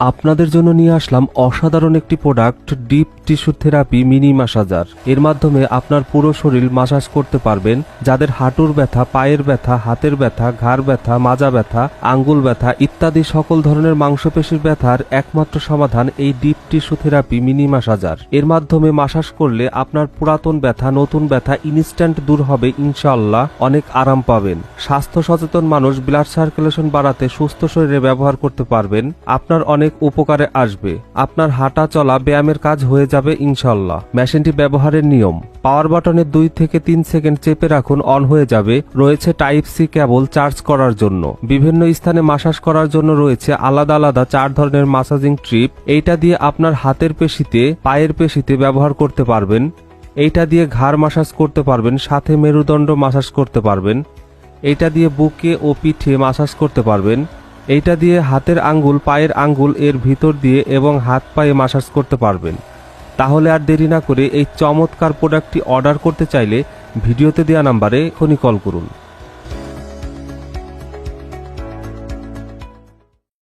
আপনাদের জন্য নিয়ে আসলাম অসাধারণ একটি product, deep tissue therapy mini massager. এর মাধ্যমে আপনার পুরো শরীর ম্যাসাজ করতে পারবেন। যাদের হাঁটুর ব্যথা, পায়ের ব্যথা, হাতের ব্যথা, ঘাড় ব্যথা, মাজা ব্যথা, আঙ্গুল ব্যথা ইত্যাদি সকল ধরনের মাংসপেশির ব্যথার একমাত্র সমাধান এই deep tissue therapy mini massager. এর মাধ্যমে ম্যাসাজ করলে আপনার পুরাতন ব্যথা, নতুন ব্যথা ইনস্ট্যান্ট দূর হবে ইনশাআল্লাহ। অনেক আরাম পাবেন। স্বাস্থ্য সচেতন মানুষ ব্লাড সার্কুলেশন বাড়াতে সুস্থ শরীরে ব্যবহার করতে পারবেন। আপনার অনেক উপকারে আসবে। আপনার হাঁটা চলা ব্যায়ামের কাজ হয়ে যাবে ইনশাআল্লাহ। মেশিনটি ব্যবহারের নিয়ম: পাওয়ার বাটনে 2 থেকে 3 সেকেন্ড চেপে রাখুন, অন হয়ে যাবে। রয়েছে টাইপ সি কেবল চার্জ করার জন্য। বিভিন্ন স্থানে ম্যাসাজ করার জন্য রয়েছে আলাদা আলাদা 4 ধরনের ম্যাসাজিং ট্রিপ। এইটা দিয়ে আপনার হাতের পেশিতে, পায়ের পেশিতে ব্যবহার করতে পারবেন। এইটা দিয়ে ঘাড় ম্যাসাজ করতে পারবেন, সাথে মেরুদণ্ড ম্যাসাজ করতে পারবেন। এইটা দিয়ে বুকে ও পিঠে ম্যাসাজ করতে পারবেন। এইটা দিয়ে হাতের আঙ্গুল, পায়ের আঙ্গুল এর ভিতর দিয়ে এবং হাত পায়ে ম্যাসাজ করতে পারবেন। তাহলে আর দেরি না করে এই চমৎকার প্রোডাক্টটি অর্ডার করতে চাইলে ভিডিওতে দেওয়া নাম্বারে এখনই কল করুন।